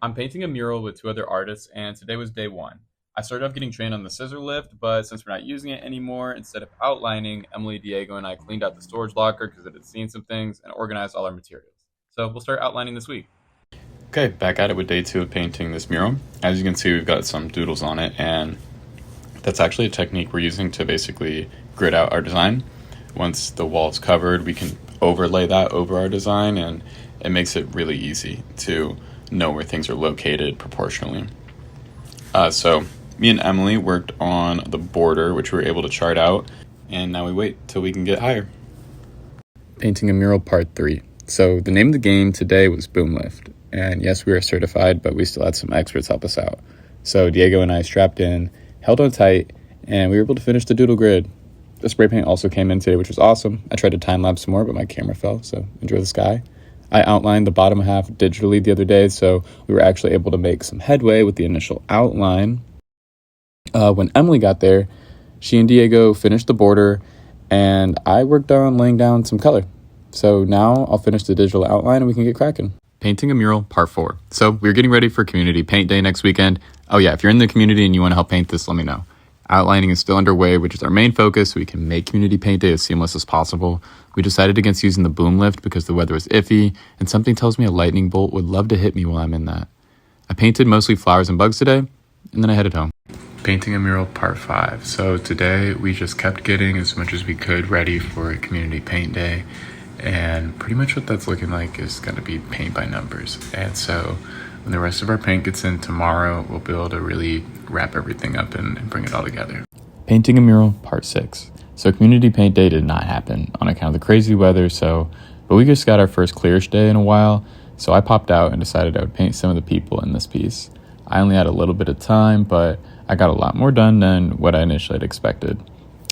I'm painting a mural with two other artists, and today was day one. I started off getting trained on the scissor lift, but since we're not using it anymore, instead of outlining, Emily, Diego, and I cleaned out the storage locker because it had seen some things and organized all our materials. So we'll start outlining this week. Okay, back at it with day two of painting this mural. As you can see, we've got some doodles on it, and that's actually a technique we're using to basically grid out our design. Once the wall's covered, we can overlay that over our design, and it makes it really easy to know where things are located proportionally. So me and Emily worked on the border, which we were able to chart out, and now we wait till we can get higher. Painting a mural part 3. So the name of the game today was Boom Lift. And yes, we were certified, but we still had some experts help us out. So Diego and I strapped in, held on tight, and we were able to finish the doodle grid. The spray paint also came in today, which was awesome. I tried to time lapse more, but my camera fell, so enjoy the sky. I outlined the bottom half digitally the other day, so we were actually able to make some headway with the initial outline. When Emily got there, she and Diego finished the border, and I worked on laying down some color. So now I'll finish the digital outline and we can get cracking. Painting a mural, part 4. So we're getting ready for Community Paint Day next weekend. Oh yeah, if you're in the community and you want to help paint this, let me know. Outlining is still underway, which is our main focus, so we can make Community Paint Day as seamless as possible. We decided against using the boom lift because the weather was iffy, and something tells me a lightning bolt would love to hit me while I'm in that. I painted mostly flowers and bugs today, and then I headed home. Painting a mural, part 5. So today we just kept getting as much as we could ready for Community Paint Day, and pretty much what that's looking like is going to be paint by numbers. And so when the rest of our paint gets in tomorrow, we'll be able to really wrap everything up and bring it all together. Painting a mural, part 6. So Community Paint Day did not happen on account of the crazy weather, but we just got our first clearish day in a while, so I popped out and decided I would paint some of the people in this piece. I only had a little bit of time, but I got a lot more done than what I initially had expected.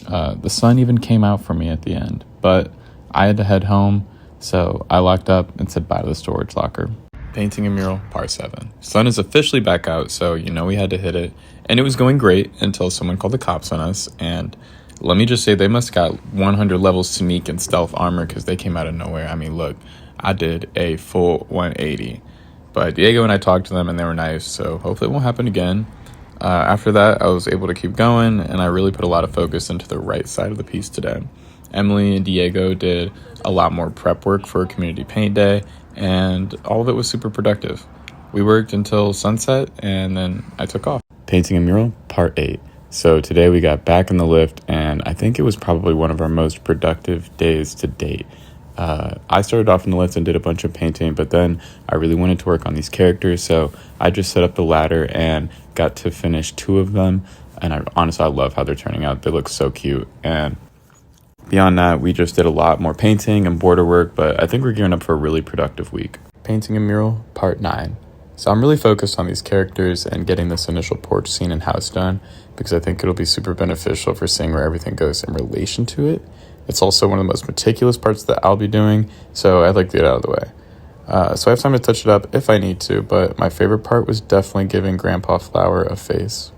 The sun even came out for me at the end, but I had to head home, so I locked up and said bye to the storage locker. Painting a mural, part 7. Sun is officially back out, so we had to hit it. And it was going great until someone called the cops on us. And let me just say, they must have got 100 levels sneak and stealth armor because they came out of nowhere. I mean, look, I did a full 180. But Diego and I talked to them and they were nice, so hopefully it won't happen again. After that, I was able to keep going, and I really put a lot of focus into the right side of the piece today. Emily and Diego did a lot more prep work for Community Paint Day, and all of it was super productive. We worked until sunset, and then I took off. Painting a mural, part 8. So today we got back in the lift, and I think it was probably one of our most productive days to date. I started off in the lift and did a bunch of painting, but then I really wanted to work on these characters, so I just set up the ladder and got to finish 2 of them, and honestly, I love how they're turning out. They look so cute, and beyond that, we just did a lot more painting and border work, but I think we're gearing up for a really productive week. Painting a mural, part 9. So I'm really focused on these characters and getting this initial porch scene and house done because I think it'll be super beneficial for seeing where everything goes in relation to it. It's also one of the most meticulous parts that I'll be doing, so I'd like to get out of the way. So I have time to touch it up if I need to, but my favorite part was definitely giving Grandpa Flower a face.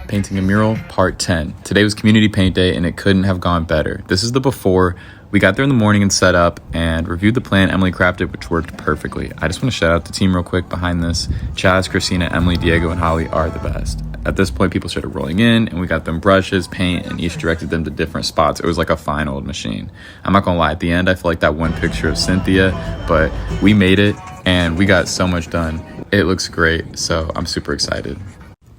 Painting a mural, part 10. Today was Community Paint Day, and it couldn't have gone better. This is the before. We got there in the morning and set up and reviewed the plan Emily crafted, which worked perfectly. I just want to shout out the team real quick behind this. Chaz, Christina, Emily, Diego, and Holly are the best. At this point, people started rolling in, and we got them brushes, paint, and each directed them to different spots. It was like a fine old machine. I'm not gonna lie, at the end, I feel like that one picture of Cynthia, but we made it, and we got so much done. It looks great, so I'm super excited.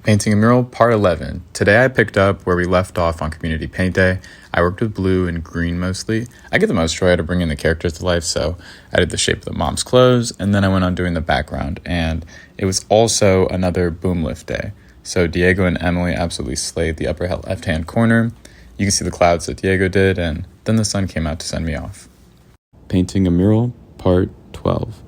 Painting a mural, part 11. Today I picked up where we left off on Community Paint Day. I worked with blue and green mostly. I get the most joy out of bringing the characters to life, so I did the shape of the mom's clothes, and then I went on doing the background, and it was also another boom lift day. So Diego and Emily absolutely slayed the upper left-hand corner. You can see the clouds that Diego did, and then the sun came out to send me off. Painting a mural, part 12.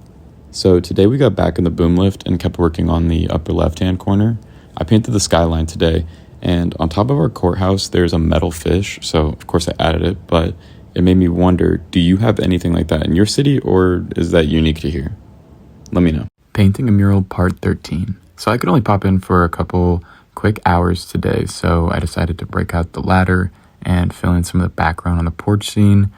So today we got back in the boom lift and kept working on the upper left-hand corner. I painted the skyline today, and on top of our courthouse, there's a metal fish, so of course I added it, but it made me wonder, do you have anything like that in your city, or is that unique to here? Let me know. Painting a mural, part 13. So I could only pop in for a couple quick hours today, so I decided to break out the ladder and fill in some of the background on the porch scene.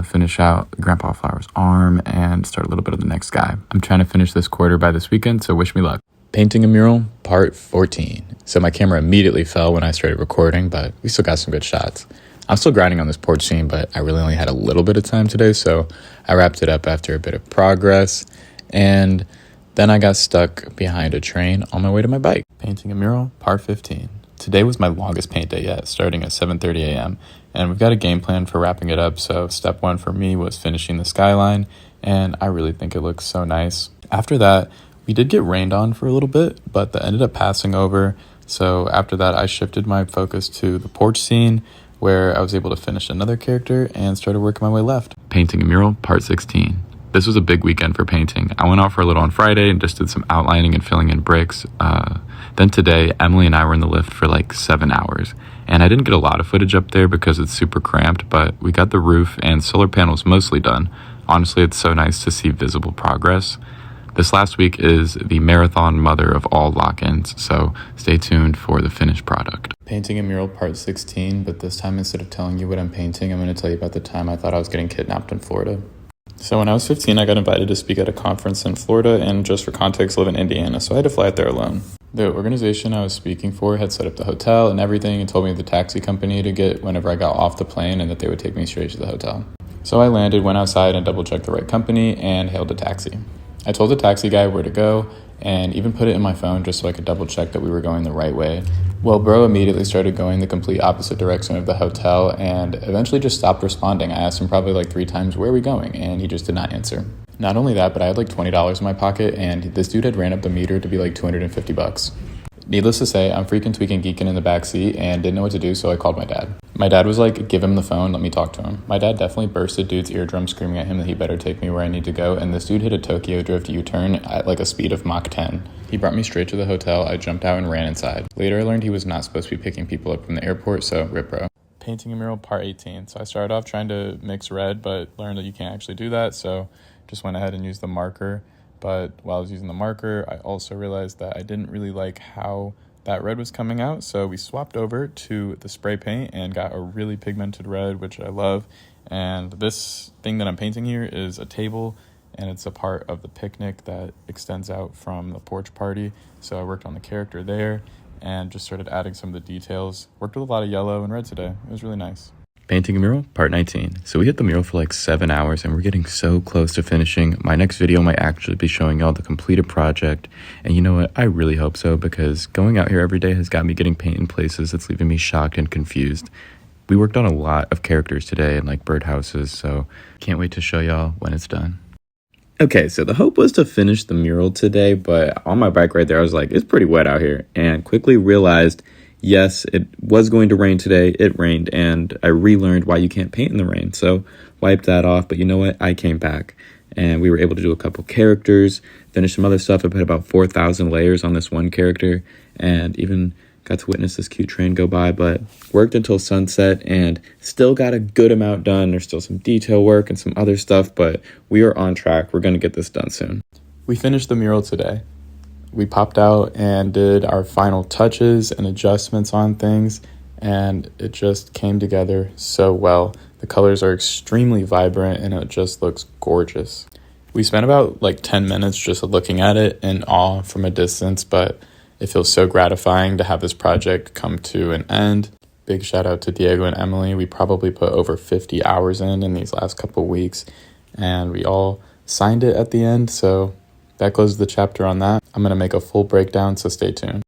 finish out Grandpa Flower's arm, and start a little bit of the next guy. I'm trying to finish this quarter by this weekend, so wish me luck. Painting a mural, part 14. So my camera immediately fell when I started recording, but we still got some good shots. I'm still grinding on this porch scene, but I really only had a little bit of time today, so I wrapped it up after a bit of progress, and then I got stuck behind a train on my way to my bike. Painting a mural, part 15. Today was my longest paint day yet, starting at 7:30 a.m., and we've got a game plan for wrapping it up, so step one for me was finishing the skyline, and I really think it looks so nice. After that, we did get rained on for a little bit, but that ended up passing over, so after that I shifted my focus to the porch scene, where I was able to finish another character and started working my way left. Painting a mural, part 16. This was a big weekend for painting. I went out for a little on Friday and just did some outlining and filling in bricks. Then today, Emily and I were in the lift for like 7 hours. And I didn't get a lot of footage up there because it's super cramped, but we got the roof and solar panels mostly done. Honestly, it's so nice to see visible progress. This last week is the marathon mother of all lock-ins, so stay tuned for the finished product. Painting a mural, part 16, but this time instead of telling you what I'm painting, I'm going to tell you about the time I thought I was getting kidnapped in Florida. So when I was 15, I got invited to speak at a conference in Florida, and just for context, live in Indiana, so I had to fly out there alone. The organization I was speaking for had set up the hotel and everything and told me the taxi company to get whenever I got off the plane and that they would take me straight to the hotel. So I landed, went outside and double-checked the right company and hailed a taxi. I told the taxi guy where to go and even put it in my phone just so I could double-check that we were going the right way. Well, bro immediately started going the complete opposite direction of the hotel and eventually just stopped responding. I asked him probably like 3 times, where are we going? And he just did not answer. Not only that, but I had like $20 in my pocket and this dude had ran up the meter to be like $250. Needless to say, I'm freaking tweaking geeking in the backseat and didn't know what to do, so I called my dad. My dad was like, give him the phone, let me talk to him. My dad definitely bursted dude's eardrum screaming at him that he better take me where I need to go, and this dude hit a Tokyo Drift U-turn at like a speed of Mach 10. He brought me straight to the hotel, I jumped out and ran inside. Later I learned he was not supposed to be picking people up from the airport, so rip bro. Painting a mural, part 18. So I started off trying to mix red, but learned that you can't actually do that, so just went ahead and used the marker. But while I was using the marker, I also realized that I didn't really like how that red was coming out, so we swapped over to the spray paint and got a really pigmented red, which I love. And this thing that I'm painting here is a table, and it's a part of the picnic that extends out from the porch party. So I worked on the character there and just started adding some of the details. Worked with a lot of yellow and red today. It was really nice. Painting a mural, part 19. So we hit the mural for like 7 hours and we're getting so close to finishing. My next video might actually be showing y'all the completed project. And you know what? I really hope so, because going out here every day has got me getting paint in places that's leaving me shocked and confused. We worked on a lot of characters today and like birdhouses, so can't wait to show y'all when it's done. Okay, so the hope was to finish the mural today, but on my bike right there, I was like, it's pretty wet out here, and quickly realized, yes, it was going to rain today. It rained, and I relearned why you can't paint in the rain. So wiped that off, but you know what? I came back, and we were able to do a couple characters, finish some other stuff. I put about 4,000 layers on this one character, and even got to witness this cute train go by, but worked until sunset and still got a good amount done. There's still some detail work and some other stuff, but we are on track. We're going to get this done soon. We finished the mural today. We popped out and did our final touches and adjustments on things, and it just came together so well. The colors are extremely vibrant and it just looks gorgeous. We spent about like 10 minutes just looking at it in awe from a distance, but it feels so gratifying to have this project come to an end. Big shout out to Diego and Emily. We probably put over 50 hours in these last couple weeks, and we all signed it at the end, so that closes the chapter on that. I'm going to make a full breakdown, so stay tuned.